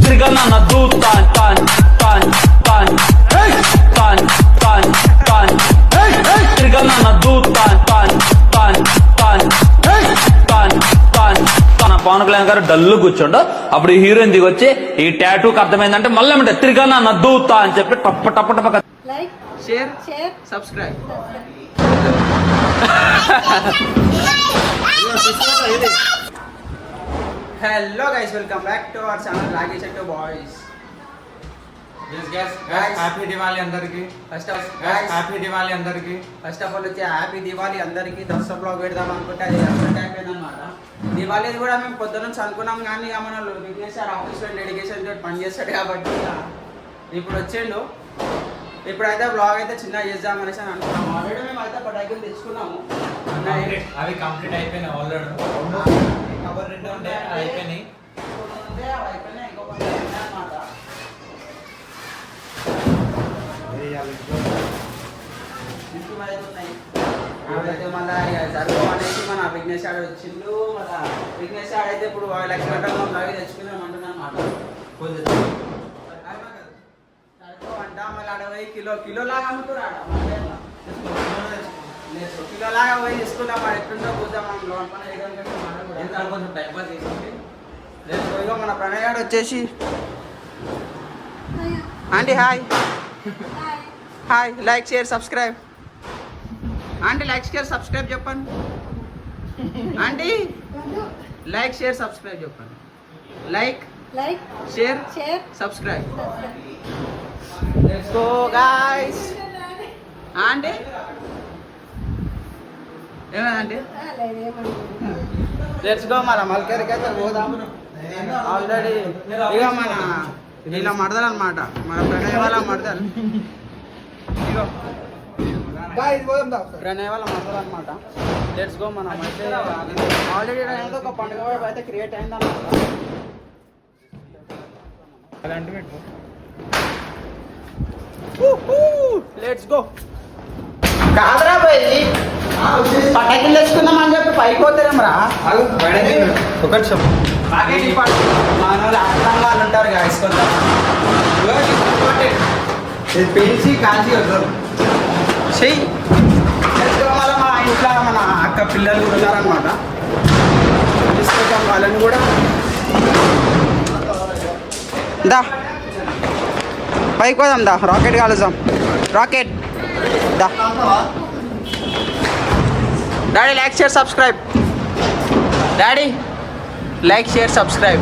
తిరగనా నద్దు తాన్ తాన్ తాన్ తాన్ తాన్ తాన్ తాన్ తిరగనా నద్దు తాన్ తాన్ తాన్ తాన్ తాన్ తాన్ తన పవన్ కళ్యాణ్ గారు డల్లు కూర్చోండు. అప్పుడు ఈ హీరోయిన్ దిగొచ్చి ఈ టాటూకి అర్థమైందంటే మళ్ళీ ఏమంటే తిరగనా నద్దు తా అని చెప్పి టప్ప టప్ప టప్ప like share subscribe subscribe. Hello guys, welcome back to our channel Rakesh and boys. Happy Diwali అందరికి. ఫస్ట్ హ్యాపీ దివాళీ అందరికి. ఫస్ట్ ఆఫ్ ఆల్ వచ్చి హ్యాపీ దివాళీ అందరికి. దసరా బ్లాగ్ పెడదాం అనుకుంటే అది అప్డేట్ అయిపోయింది అనమాట. దివాళీ కూడా మేము పొద్దున్న నుంచి అనుకున్నాం, కానీ ఇక మన విఘ్నేష్ సార్ ఆఫీస్లో డెడికేషన్ తోటి పని చేస్తాడు కాబట్టి ఇప్పుడు వచ్చిండు. ఇప్పుడైతే బ్లాగ్ అయితే చిన్నగా చేద్దామనేసి అని అనుకున్నాం. ఆల్రెడీ మేము అయితే పటాకులు తెచ్చుకున్నాము. అవి కంప్లీట్ అయిపోయినాయి ఆల్రెడీ. కవర్ రెండు ఉంటే అయిపోయినాయి. అయితే మళ్ళీ జరుగు అనేసి మన విఘ్నేష్ ఆడ వచ్చిండు. మన విఘ్నేష్ ఆడ అయితే ఇప్పుడు లక్ష గంటలు అవి తెచ్చుకున్నాం అంటున్నాను అనమాట. అంట మళ్ళీ ఆడ పోయి కిలో లాగా అమ్ముతారు. కిలో లాగా పోయి తీసుకున్నాం. ఎట్లుంటో కూర్చోం మనం లోన్ పని కొంచెం టైం పాస్ చేసింది. ఇక మన ప్రణయ్ గారు వచ్చేసి aunty hi hi, like share subscribe. Aunty like share subscribe చెప్పండి. ఆంటీ లైక్ షేర్ సబ్స్క్రైబ్ చెప్పండి. Like like share share subscribe. Let's go guys. Aunty ఏమైందంటే లెట్స్ గో. మన మల్కేరికి అయితే పోదాం. ఆల్రెడీ ఇక మన ఇలా మడదలు అనమాట, మన ప్రణయ్ వాళ్ళ మడదలు. ఇగో ప్రణయ్ వాళ్ళ మడదలు అనమాట. Let's go. మనం అయితే ఆల్రెడీ ఒక పండుగ వైపు అయితే క్రియేట్ అయింది అనమాట. Let's go. కాదరా పోయి పటాకిలు తెచ్చుకుందాం అని చెప్పి పైకి పోతారేమరా. ఒకటి చెప్పు. మన అర్థం వాళ్ళు ఉంటారు వేసుకుంటాం. ఇది పెంచి కాల్చి వద్దాం చెయ్యి. మళ్ళీ మా ఇంట్లో మన అక్క పిల్లలు కూడా ఉన్నారనమాట. తీసుకుంటాం వాళ్ళని కూడా. దా పైకి పోదాం, దా రాకెట్ కాలుద్దాం. రాకెట్ దా. Daddy like share subscribe. Daddy like share subscribe.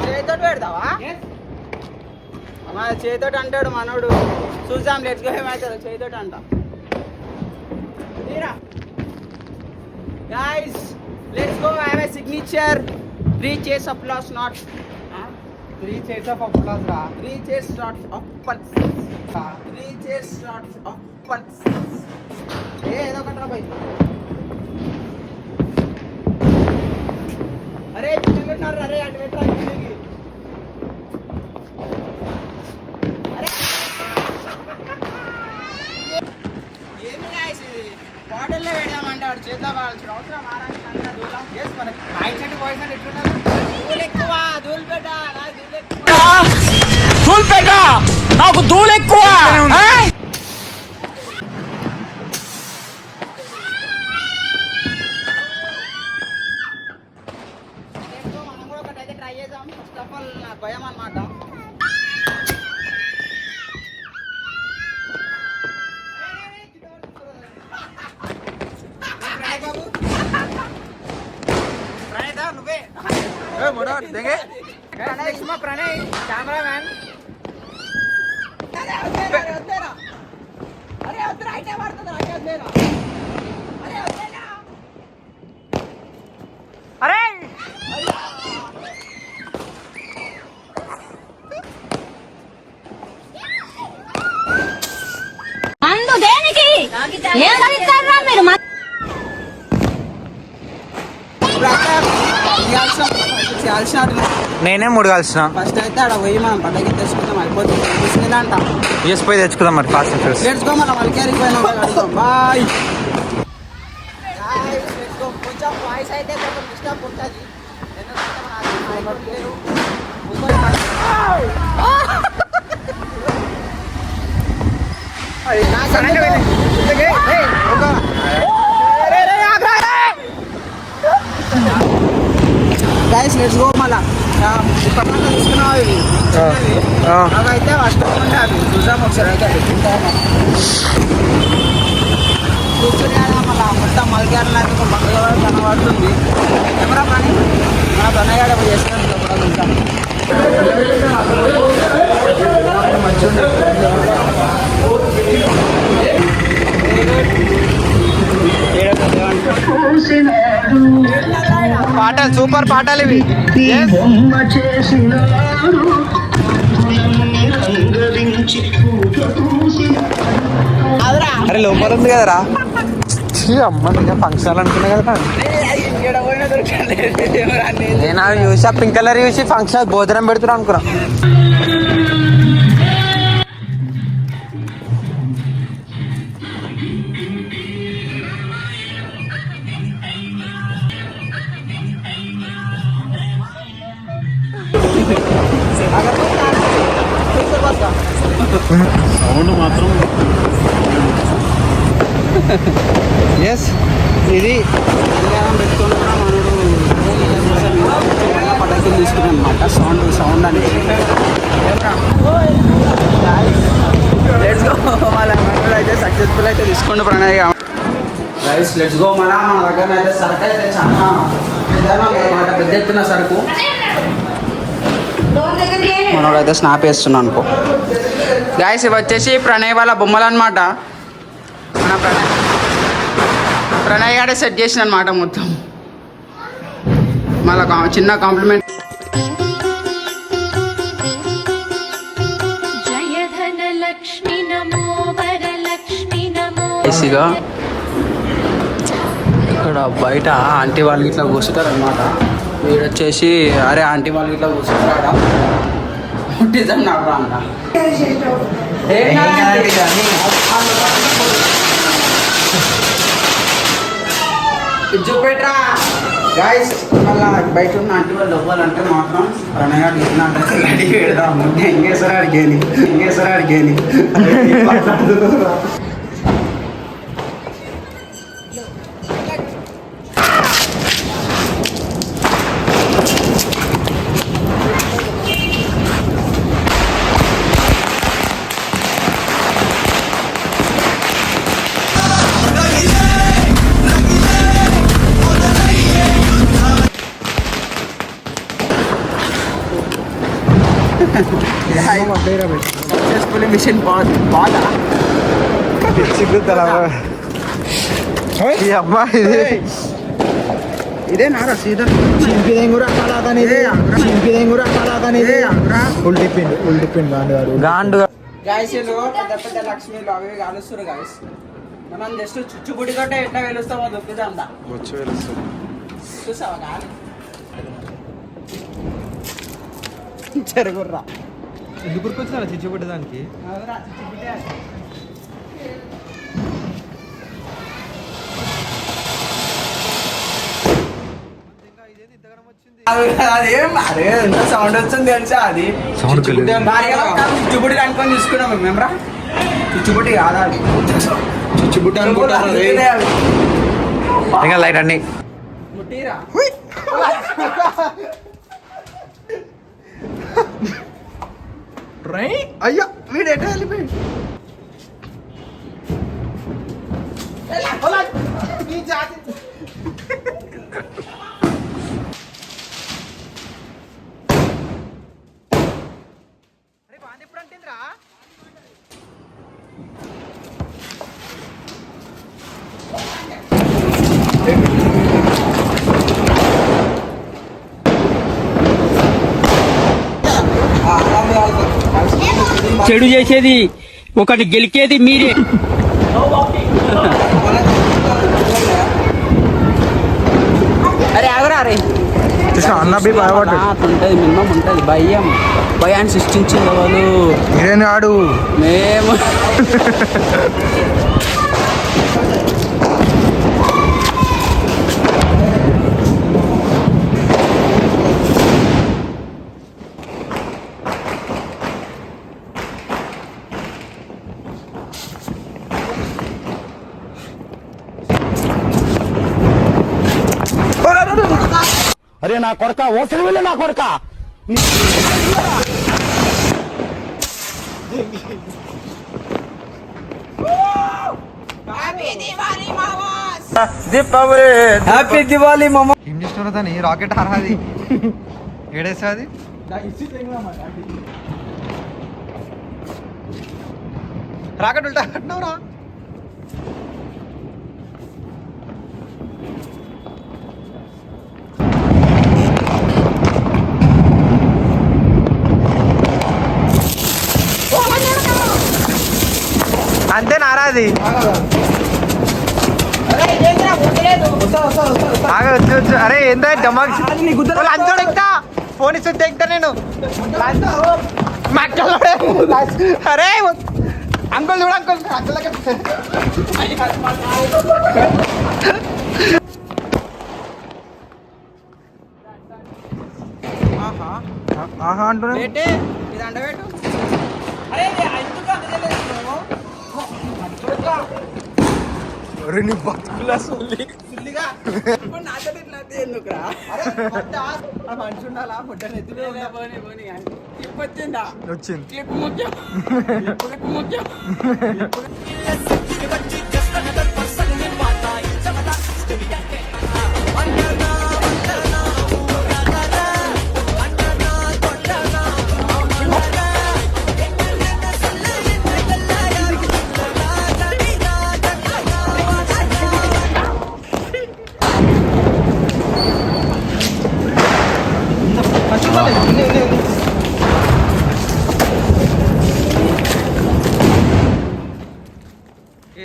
చేతితో పెడతావా? మన చేతితో అంటాడు మనోడు. చూద్దాం లెట్స్ గో. ఏమవుతాడు చేతితో అంట. Guys let's go. I have a signature. 3 chairs of applause, not 3 chairs of applause రా. 3 chairs not of pulse. 3 chairs not of pulse. ఏదో ఒకటి బాయ్. అరే పిల్లలు ఉన్నారు. అరే అటు పెట్టరా. ఏమి గాయస్ ఇది బాటిల్లో పెడదామంటాడు. చేతిలో కావాల్సిన అవసరం ఆరానికి దూరం చేసి మనకి మైండ్ సెట్ బాయ్స్ అంటే ఎట్లున్నారు. దూలు ఎక్కువ, దూలు పెట్ట నాకు దూలు ఎక్కువ. మనం కూడా ఒకటైతే ట్రై చేద్దాం. ఫస్ట్ ఆఫ్ ఆల్ నాకు భయం అనమాట. ప్రణయ్ కెమెరామ్యాన్. అరే అందు దేనికి నేనే 3 కలిసిన. ఫస్ట్ అయితే ఆడ పోయి మనం పండగ తెచ్చుకుందాం, అయిపోతుంది తీసుకెళ్ళంట. పోయి తెచ్చుకుందాం మరి fast and furious. Let's go, మనం మల్కేరికి పోయినాం. బాయ్. కొంచెం వాయిస్ అయితే కొంచెం డిస్టర్బ్ ఉంటుంది. Guys let's go. మళ్ళా ఇప్పటిదాకా తీసుకున్నావు ఇవి అవైతే ఫస్ట్ ఉంటే అవి చూసాము ఒకసారి. అయితే అవి తింటాము కూర్చుని మళ్ళీ మొత్తం మల్కేరలో అయితే పక్కగా కనబడుతుంది. కెమెరా పని మన పనగాడ చేస్తున్నాం కూడా కొంచెం పాటలు సూపర్ పాటలు ఇవి. అరే లోపల ఉంది కదరా. అమ్మ ఫంక్షన్ అనుకున్నా కదా. నేను అవి చూసా పింక్ కలర్ చూసి ఫంక్షన్ భోజనం పెడుతున్నా అనుకున్నా. సౌండ్ మాత్రం ఎస్ ఇది పెట్టుకొని కూడా మనడు పటాకులు తీసుకున్నాం అనమాట. సౌండ్ అనేది లెట్స్ గో. మళ్ళీ మనడు అయితే సక్సెస్ఫుల్ అయితే తీసుకుంటూ ప్రణయ్ రైస్. Let's go. మన దగ్గర అయితే సరుకు అయితే చాలా పెద్ద పెద్ద ఎత్తున సరుకు. మనోడు అయితే స్నాప్ వేస్తున్నాను అనుకో. గాయస్ ఇవి వచ్చేసి ప్రణయ్ వాళ్ళ బొమ్మలు అనమాట. మన ప్రణయ్ గారే సెట్ చేసిన అనమాట మొత్తం. మళ్ళీ చిన్న కాంప్లిమెంట్. ఈసీగా ఇక్కడ బయట ఆంటీ వాళ్ళు ఇట్లా కూర్చుంటారు అనమాట. వీడు వచ్చేసి అరే ఆంటీ వాళ్ళు ఇట్లా కూర్చుంటారా ముట్టిద్దాం నాకు అంట. చూపెట్రా గాయస్. మళ్ళీ బయట ఉన్న ఆంటీ వాళ్ళు అవ్వాలంటే మాత్రం ప్రణయ్ ఇచ్చినట్టు రెడీ పెడదాం. ఎంగేసరా అడిగేని సక్సెస్ఫుల్లీ మిషన్ బాగా అమ్మా ఇది ఇదే నారా సీదా గాండు. గాయసులు పెద్ద పెద్ద లక్ష్మీలు అవి కాలుస్తారు గాయస్. మనం జస్ట్ చుచ్చుబుడి కట్టే ఎట్లా వెలుస్తామో దొక్కుతాం. చూసావా గాలి చెరుగుర్రా ఎందుకు గుర్కొచ్చినా చిచ్చుబడ్డదానికి. అదేం అరే ఎంత సౌండ్ వచ్చింది తెలుసా. అది చుచ్చుబుడి అనుకొని తీసుకున్నాం మేమరా. చుచ్చుబుడి కాదా అది, చుచ్చుబుడ్డి అనుకుంటారు. ఇంకా లైట్ అన్ని ముట్టిరా అయ్యో వీడు ఎట్లా వెళ్ళిపోయి చెడు చేసేది ఒకటి, గెలికేది మీరే. అన్నబ్బి భయపడ్డాడు. ఉంటుంది, మినిమం ఉంటుంది. భయాన్ని సృష్టించింది వాళ్ళు. హీరోయిన్ ఆడు మేము అరే నా కొడక ఓసరి వెళ్ళి నా కొడక హ్యాపీ దివాళీ మామ. ఏం చేస్తున్నా దాన్ని రాకెట్ హరాది ఏడేస్తుంది రాకెట్ ఉల్టా కట్టినవురా. అంతే నారాది అరే ఏందా డమాక్ లంచోడు ఎక్కుతా ఫోన్ ఇస్తే ఎక్కుతా నేను అరే అంకుల్ చూడు అంకుల్ ఆహా అంటున్నా ఇది అండబెట్టు. రెండు బతుకులా వచ్చింది క్లిప్ ముఖ్యం. క్లిప్ ముఖ్యం.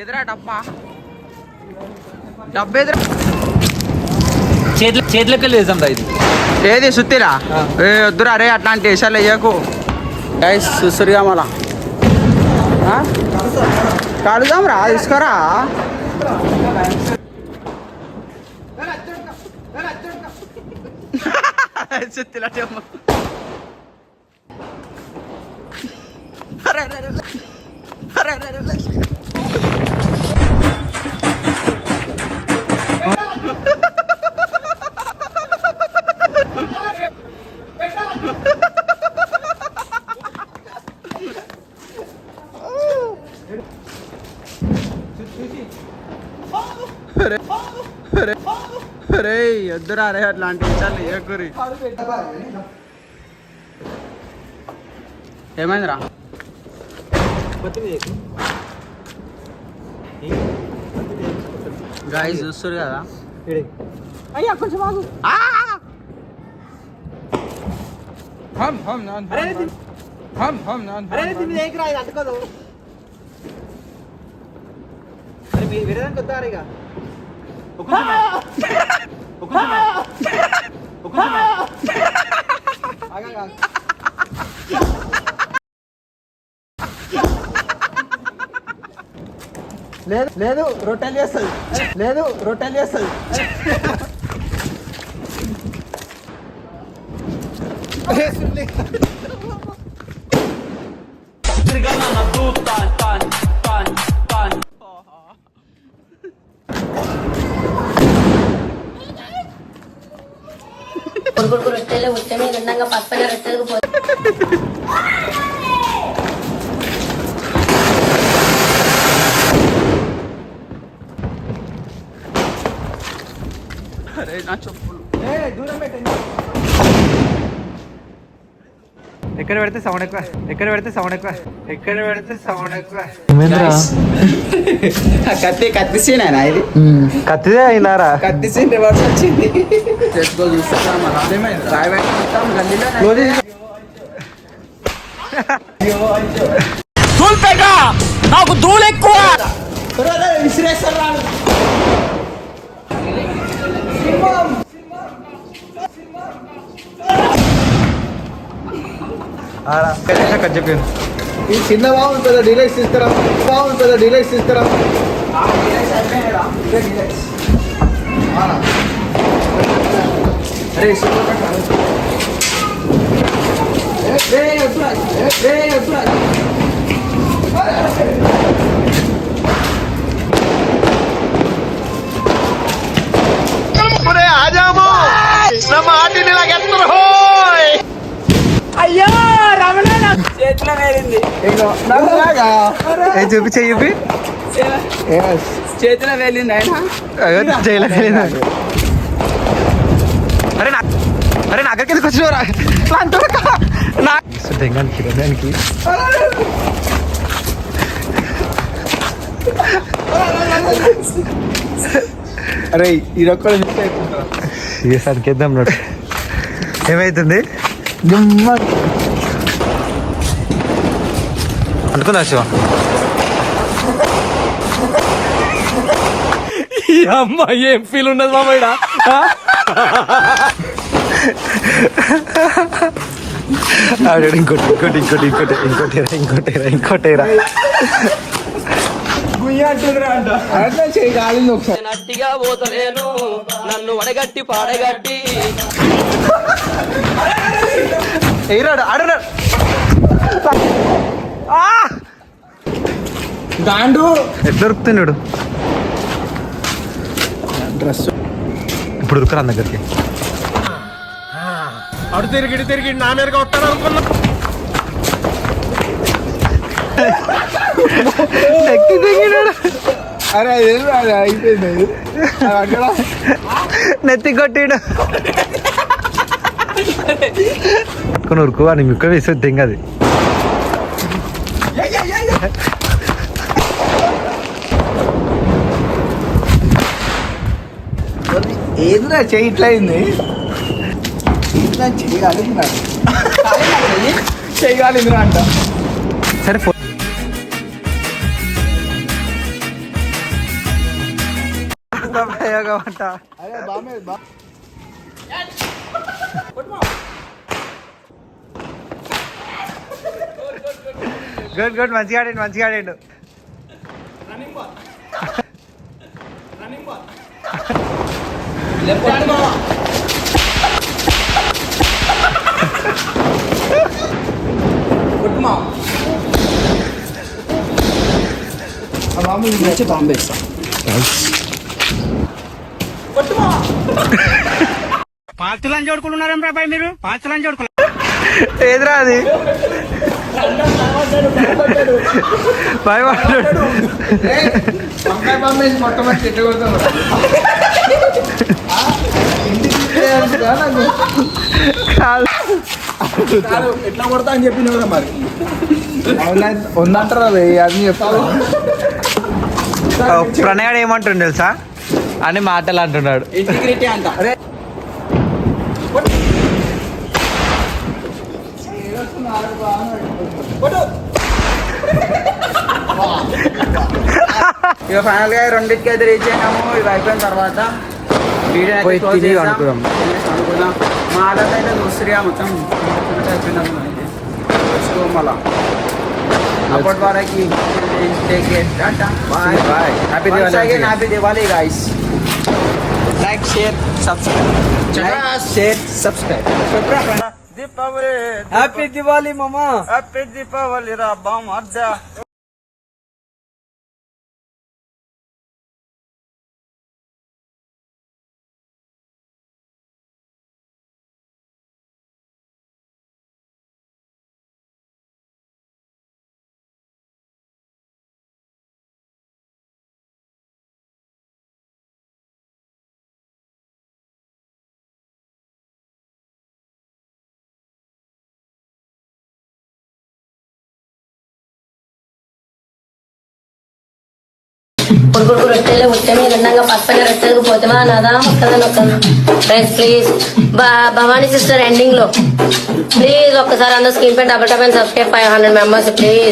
ఎదురా డబ్బా ఎదురా చేతులకి లేదాం ఇది. ఏది సుత్తిరా? ఏ వద్దురా రే, అట్లాంటి వేషాలు వేయకు. గైస్ చూస్తురుగా మళ్ళా కడుదాం రా, తీసుకోరా. సుత్తిలా రే వద్దురా రే, అట్లాంటి విషయాలు వేయకురి. ఏమైందిరా? గాయస్ చూస్తారు కదా, అయ్యా కొంచెం ఆగు. లేదు రొట్టెలు చేస్తుంది, లేదు రొట్టెలు చేస్తుంది. కొడుకు రొట్టెలు ఉత్తమే రెండంగా పక్కన రొట్టెలకు పోయి అరే నా చెప్పులు దూరం పెట్టండి. ఎక్కడ పెడితే సౌండ్ ఎక్కువ, ఎక్కడ పెడితే సౌండ్ ఎక్కువ, ఎక్కడ పెడితే సౌండ్ ఎక్కువ. కత్తి సీన్ అయినా ఇది, కత్తిదే అయినారా? కత్తి సీన్ రివర్స్ వచ్చింది. నాకు ధూళి ఎక్కువ. విసిరేస్తారు. కట్ చెప్పాను. ఈ చిన్న బాగుంటుందా డీలక్స్ ఇస్తారా? బాగుంటుందా డీలక్స్ ఇస్తారా? చేతిలో వేరింది, చూపి చెయ్యి చేతిలో వేలింది ఆయన. చేయలేదు. అరే నా దగ్గరికి ఎందుకు వచ్చినవరా? దానికి అరే ఈ రొక్కలు మిస్ అయిపోతారా? సరికేద్దాం నోట్. ఏమైతుంది అనుకుందా శివ? అమ్మ ఏం ఫీల్ ఉన్నది మామయ్య. ఇంకోటేరా అట్లా చేయగాలి ఒకసారి. నట్టిగా పోతలేను నన్ను వడగట్టి పాడగట్టి. దాండు ఎట్లా దొరుకుతున్నాడు డ్రెస్ ఇప్పుడు దొరకరా దగ్గరికి? అడు తిరిగి నా మీదగా వస్తాను అనుకున్నా. అరే అదేం అది అయిపోయింది. అక్కడ నెత్తి కొట్టిడు ఉరుకు అని ముక్క వేసేది అది. ఏదిరా చెయ్యి ఇట్లా అయింది. ఇట్లా చేయగలిగినాడు చేయగలిగినా అంట. సరే అంట. అరే బామే గుడ్ మంచిగా ఆడిండు. మంచి బాంబే ఇస్తాం. పాంచులని చూడుకుంటున్నారేం రాబాయ్ మీరు? పాంచులని చూడుకున్నారు ఏదిరా అది? భయపడ్డాడు. వంకాయ బాంబేసి మొట్టమొదటి చెట్టు కొడతాం. ఎట్లా కొడతా అని చెప్పిన కదా మరి. ఉందంటారా అది చెప్తాను. ప్రణయాడు ఏమంటుండు తెలుసా అని మాటలు అంటున్నాడు. ఇంటిగ్రిటీ అంట. అరే ఇక ఫైనల్ గా రెండింటికి అయితే రీచ్ అయినాము. ఇవి అయిపోయిన తర్వాత వీడియో అయితే close చేద్దాం. అనుకుందాం. మా ఆర్డర్ అయితే చూస్తుగా మొత్తం అయిపోయినాము. సో మళ్ళా అప్పటి వరకు take care, tata, bye bye. Happy Diwali. Happy Diwali guys. Like share subscribe. Deepavali. Happy Diwali మామా. హ్యాపీ దీపావళి రా బామ్మ. కొడుకు రొట్టెలు ఉట్టే మీద ఉండగా పక్కన రొట్టెలకు పోతామా నాదా మొక్కదని friends please Bhavani sister ending లో ప్లీజ్ ఒక్కసారి అందరూ స్క్రీన్ పై double tap and subscribe 500 members please.